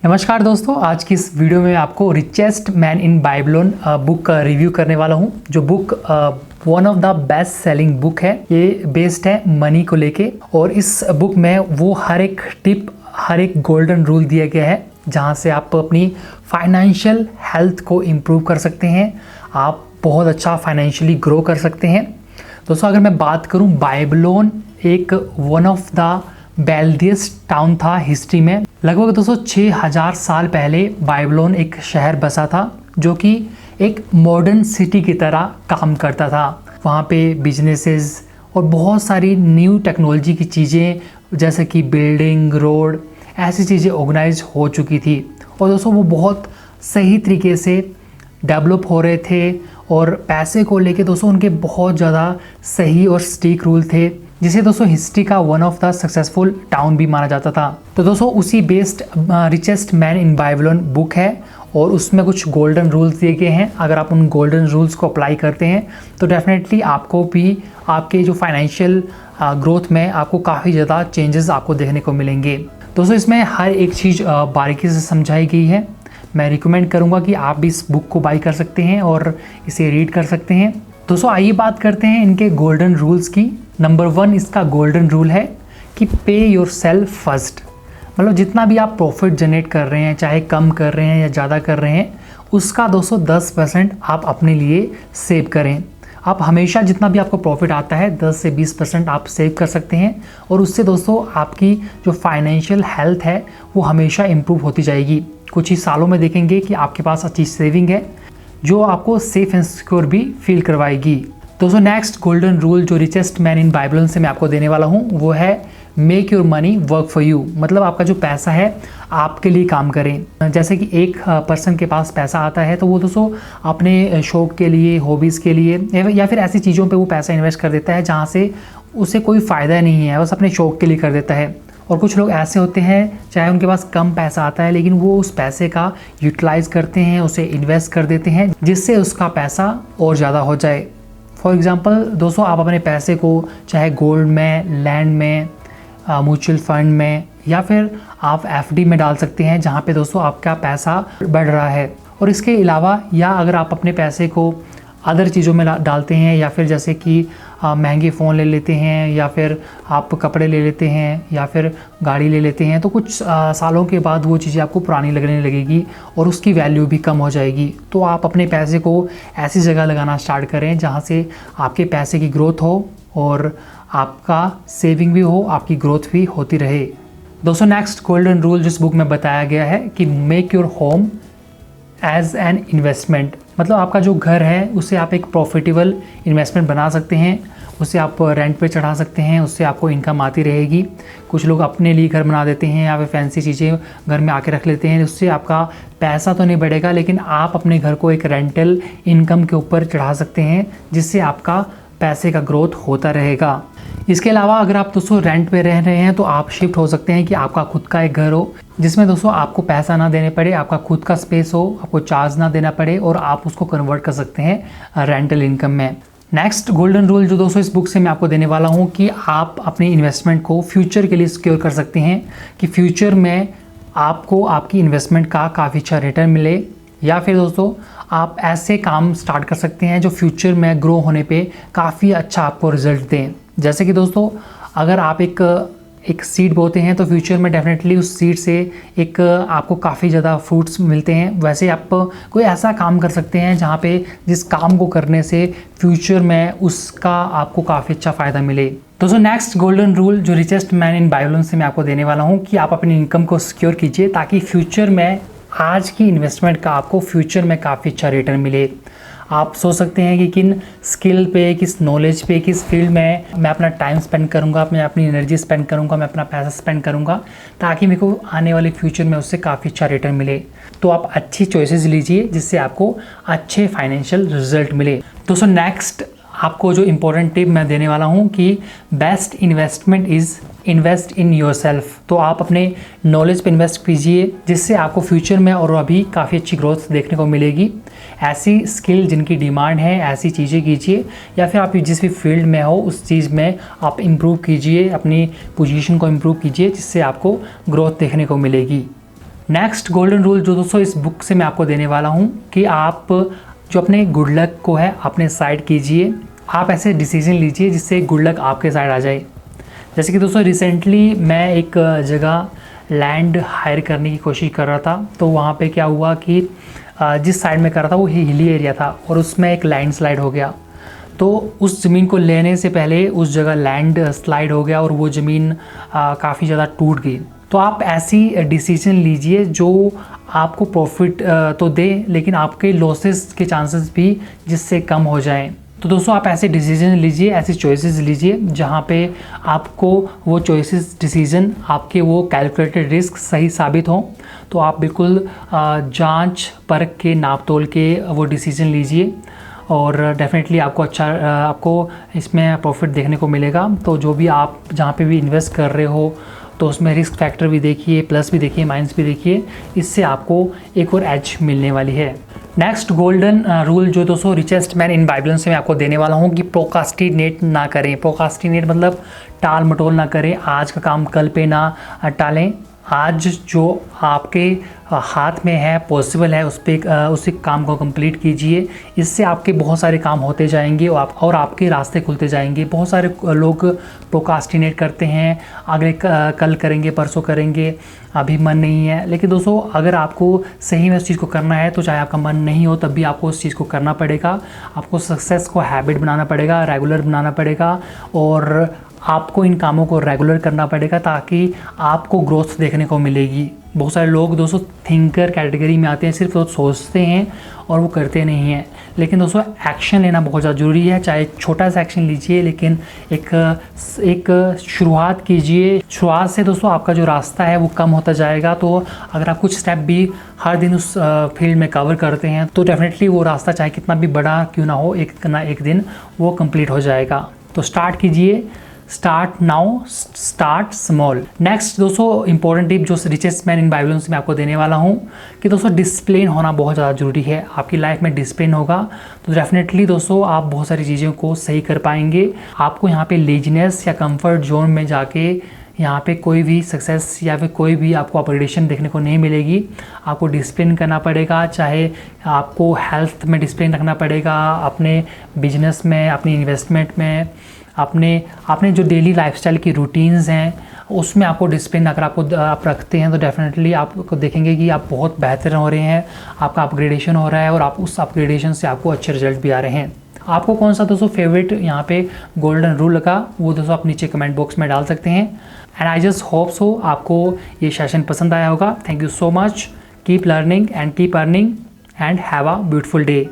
नमस्कार दोस्तों, आज की इस वीडियो में आपको richest man in Babylon book का रिव्यू करने वाला हूं। जो book one of the best selling book है। ये बेस्ड है मनी को लेके और इस बुक में वो हर एक टिप, हर एक गोल्डन रूल दिया गया है जहां से आप अपनी फाइनेंशियल हेल्थ को इम्प्रूव कर सकते हैं। आप बहुत अच्छा फाइनेंशियली ग्रो कर सकते हैं। दोस्तों, अगर मैं बात करूं, बाइबलोन एक one of the wealthiest town था हिस्ट्री में। लगभग दोस्तों 6000 साल पहले बाइबलोन एक शहर बसा था जो कि एक मॉडर्न सिटी की तरह काम करता था। वहाँ पे बिजनेसेस और बहुत सारी न्यू टेक्नोलॉजी की चीज़ें जैसे कि बिल्डिंग, रोड, ऐसी चीज़ें ऑर्गेनाइज हो चुकी थी और दोस्तों वो बहुत सही तरीके से डेवलप हो रहे थे और पैसे को लेके दोस्तों उनके बहुत ज़्यादा सही और स्ट्रिक्ट रूल थे, जिसे दोस्तों हिस्ट्री का one of the successful town भी माना जाता था। तो दोस्तों उसी based richest man in Babylon book है और उसमें कुछ गोल्डन रूल्स दिए गए हैं। अगर आप उन गोल्डन रूल्स को अप्लाई करते हैं तो डेफिनेटली आपको भी आपके जो फाइनेंशियल ग्रोथ में आपको काफ़ी ज़्यादा चेंजेस आपको देखने को मिलेंगे। दोस्तों इसमें हर एक चीज़ बारीकी से समझाई गई है। मैं रिकमेंड करूँगा कि आप भी इस बुक को बाई कर सकते हैं और इसे रीड कर सकते हैं। दोस्तों आइए बात करते हैं इनके गोल्डन रूल्स की। नंबर 1 इसका गोल्डन रूल है कि पे योर सेल्फ फर्स्ट। मतलब जितना भी आप प्रॉफिट जनरेट कर रहे हैं, चाहे कम कर रहे हैं या ज़्यादा कर रहे हैं, उसका दोस्तों 10% आप अपने लिए सेव करें। आप हमेशा जितना भी आपको प्रॉफिट आता है 10 से 20% आप सेव कर सकते हैं और उससे दोस्तों आपकी जो फाइनेंशियल हेल्थ है वो हमेशा इम्प्रूव होती जाएगी। कुछ ही सालों में देखेंगे कि आपके पास अच्छी सेविंग है जो आपको सेफ एंड सिक्योर भी फील करवाएगी। दोस्तों नेक्स्ट गोल्डन रूल जो रिचेस्ट मैन इन बाइबलोन से मैं आपको देने वाला हूँ वो है make your money work for you. मतलब आपका जो पैसा है आपके लिए काम करें। जैसे कि एक पर्सन के पास पैसा आता है तो वो दोस्तों अपने शौक के लिए, हॉबीज़ के लिए या फिर ऐसी चीज़ों पे वो पैसा इन्वेस्ट कर देता है जहाँ से उसे कोई फ़ायदा नहीं है, बस अपने शौक के लिए कर देता है। और कुछ लोग ऐसे होते हैं चाहे उनके पास कम पैसा आता है लेकिन वो उस पैसे का यूटिलाइज़ करते हैं, उसे इन्वेस्ट कर देते हैं जिससे उसका पैसा और ज़्यादा हो जाए। फॉर एग्ज़ाम्पल दोस्तों आप अपने पैसे को चाहे गोल्ड में, लैंड में, म्यूचुअल फंड में या फिर आप एफडी में डाल सकते हैं जहाँ पे दोस्तों आपका पैसा बढ़ रहा है। और इसके अलावा या अगर आप अपने पैसे को अदर चीज़ों में डालते हैं या फिर जैसे कि महंगे फ़ोन ले लेते हैं या फिर आप कपड़े ले लेते हैं या फिर गाड़ी ले लेते हैं तो कुछ सालों के बाद वो चीज़ें आपको पुरानी लगने लगेगी और उसकी वैल्यू भी कम हो जाएगी। तो आप अपने पैसे को ऐसी जगह लगाना स्टार्ट करें जहाँ से आपके पैसे की ग्रोथ हो और आपका सेविंग भी हो, आपकी ग्रोथ भी होती रहे। दोस्तों नेक्स्ट गोल्डन रूल जिस बुक में बताया गया है कि make your home as an investment. मतलब आपका जो घर है उसे आप एक प्रॉफिटेबल इन्वेस्टमेंट बना सकते हैं, उसे आप रेंट पे चढ़ा सकते हैं, उससे आपको इनकम आती रहेगी। कुछ लोग अपने लिए घर बना देते हैं या फिर फैंसी चीज़ें घर में आके रख लेते हैं, उससे आपका पैसा तो नहीं बढ़ेगा लेकिन आप अपने घर को एक रेंटल इनकम के ऊपर चढ़ा सकते हैं जिससे आपका पैसे का ग्रोथ होता रहेगा। इसके अलावा अगर आप दोस्तों रेंट पे रह रहे हैं तो आप शिफ्ट हो सकते हैं कि आपका खुद का एक घर हो जिसमें दोस्तों आपको पैसा ना देने पड़े, आपका खुद का स्पेस हो, आपको चार्ज ना देना पड़े और आप उसको कन्वर्ट कर सकते हैं रेंटल इनकम में। नेक्स्ट गोल्डन रूल जो दोस्तों इस बुक से मैं आपको देने वाला हूँ कि आप अपनी इन्वेस्टमेंट को फ्यूचर के लिए सिक्योर कर सकते हैं कि फ्यूचर में आपको आपकी इन्वेस्टमेंट का काफ़ी अच्छा रिटर्न मिले या फिर दोस्तों आप ऐसे काम स्टार्ट कर सकते हैं जो फ्यूचर में ग्रो होने पे काफ़ी अच्छा आपको रिजल्ट दें। जैसे कि दोस्तों अगर आप एक सीड बोते हैं तो फ्यूचर में डेफिनेटली उस सीड से एक आपको काफ़ी ज़्यादा फ्रूट्स मिलते हैं। वैसे आप कोई ऐसा काम कर सकते हैं जहाँ पे जिस काम को करने से फ्यूचर में उसका आपको काफ़ी अच्छा फ़ायदा मिले। दोस्तों नेक्स्ट गोल्डन रूल जो रिचेस्ट मैन इन बाइबलोन से मैं आपको देने वाला हूँ कि आप अपनी इनकम को सिक्योर कीजिए ताकि फ्यूचर में आज की इन्वेस्टमेंट का आपको फ्यूचर में काफ़ी अच्छा रिटर्न मिले। आप सोच सकते हैं कि किन स्किल पे, किस नॉलेज पे, किस फील्ड में मैं अपना टाइम स्पेंड करूंगा, मैं अपनी एनर्जी स्पेंड करूंगा, मैं अपना पैसा स्पेंड करूंगा ताकि मेरे को आने वाले फ्यूचर में उससे काफ़ी अच्छा रिटर्न मिले। तो आप अच्छी चॉइसेस लीजिए जिससे आपको अच्छे फाइनेंशियल रिजल्ट मिले। दोस्तों नेक्स्ट आपको जो इम्पोर्टेंट टिप मैं देने वाला हूँ कि best investment is invest in yourself. तो आप अपने नॉलेज पे इन्वेस्ट कीजिए जिससे आपको फ्यूचर में और अभी काफ़ी अच्छी ग्रोथ देखने को मिलेगी। ऐसी स्किल जिनकी डिमांड है ऐसी चीज़ें कीजिए या फिर आप जिस भी फील्ड में हो उस चीज़ में आप इम्प्रूव कीजिए, अपनी पोजीशन को इम्प्रूव कीजिए जिससे आपको ग्रोथ देखने को मिलेगी। नेक्स्ट गोल्डन रूल जो दोस्तों इस बुक से मैं आपको देने वाला हूँ कि आप जो अपने गुड लक को है अपने साइड कीजिए। आप ऐसे डिसीजन लीजिए जिससे गुड लक आपके साइड आ जाए। जैसे कि दोस्तों रिसेंटली मैं एक जगह लैंड हायर करने की कोशिश कर रहा था, तो वहाँ पे क्या हुआ कि जिस साइड में कर रहा था वो हिली एरिया था और उसमें एक लैंडस्लाइड हो गया। तो उस ज़मीन को लेने से पहले उस जगह लैंड स्लाइड हो गया और वो ज़मीन काफ़ी ज़्यादा टूट गई। तो आप ऐसी डिसीजन लीजिए जो आपको प्रॉफिट तो दे लेकिन आपके लॉसेस के चांसेस भी जिससे कम हो जाएं। तो दोस्तों आप ऐसे डिसीजन लीजिए, ऐसी चॉइसेस लीजिए जहाँ पे आपको वो चॉइसेस डिसीजन आपके वो कैलकुलेटेड रिस्क सही साबित हों। तो आप बिल्कुल जांच परख के नाप तोल के वो डिसीजन लीजिए और डेफिनेटली आपको आपको इसमें प्रॉफिट देखने को मिलेगा। तो जो भी आप जहाँ पे भी इन्वेस्ट कर रहे हो तो उसमें रिस्क फैक्टर भी देखिए, प्लस भी देखिए, माइनस भी देखिए, इससे आपको एक और एज मिलने वाली है। नेक्स्ट गोल्डन रूल जो दोस्तों रिचेस्ट मैन इन बाइबल से मैं आपको देने वाला हूँ कि प्रोकास्टिनेट ना करें। प्रोकास्टिनेट मतलब टाल मटोल ना करें, आज का काम कल पे ना टालें। आज जो आपके हाथ में है, पॉसिबल है, उस काम को कंप्लीट कीजिए। इससे आपके बहुत सारे काम होते जाएंगे और आपके रास्ते खुलते जाएंगे। बहुत सारे लोग प्रोकास्टिनेट करते हैं, अगले कल करेंगे, परसों करेंगे, अभी मन नहीं है। लेकिन दोस्तों अगर आपको सही में उस चीज़ को करना है तो चाहे आपका मन नहीं हो तब भी आपको उस चीज़ को करना पड़ेगा। आपको सक्सेस को हैबिट बनाना पड़ेगा, रेगुलर बनाना पड़ेगा और आपको इन कामों को रेगुलर करना पड़ेगा ताकि आपको ग्रोथ देखने को मिलेगी। बहुत सारे लोग दोस्तों थिंकर कैटेगरी में आते हैं, सिर्फ वो सोचते हैं और वो करते नहीं हैं। लेकिन दोस्तों एक्शन लेना बहुत ज़्यादा ज़रूरी है। चाहे छोटा सा एक्शन लीजिए लेकिन एक शुरुआत कीजिए। शुरुआत से दोस्तों आपका जो रास्ता है वो कम होता जाएगा। तो अगर आप कुछ स्टेप भी हर दिन उस फील्ड में कवर करते हैं तो डेफिनेटली वो रास्ता चाहे कितना भी बड़ा क्यों ना हो, एक ना एक दिन वो कंप्लीट हो जाएगा। तो स्टार्ट कीजिए, start now, start small. Next दोस्तों इंपॉर्टेंट टिप जो रिचेस्ट मैन इन बाइबल से मैं आपको देने वाला हूँ कि दोस्तों डिसिप्लिन होना बहुत ज़्यादा ज़रूरी है। आपकी लाइफ में डिसिप्लिन होगा तो डेफिनेटली दोस्तों आप बहुत सारी चीज़ों को सही कर पाएंगे। आपको यहाँ पे लेजीनेस या कंफर्ट जोन में जाके यहाँ पे कोई भी सक्सेस या फिर कोई भी आपको अपग्रेडेशन देखने को नहीं मिलेगी। आपको डिसिप्लिन करना पड़ेगा, चाहे आपको हेल्थ में डिसिप्लिन रखना पड़ेगा, अपने बिजनेस में, अपनी इन्वेस्टमेंट में, अपने जो डेली लाइफस्टाइल की रूटीन्स हैं उसमें आपको डिसिप्लिन अगर आप रखते हैं तो डेफिनेटली आपको देखेंगे कि आप बहुत बेहतर हो रहे हैं, आपका अपग्रेडेशन हो रहा है और आप उस अपग्रेडेशन से आपको अच्छे रिजल्ट भी आ रहे हैं। आपको कौन सा दोस्तों फेवरेट यहाँ पे गोल्डन रूल लगा वो दोस्तों आप नीचे कमेंट बॉक्स में डाल सकते हैं। And I just hope so आपको ये सेशन पसंद आया होगा। Thank you so much. Keep learning and keep earning and have a beautiful day.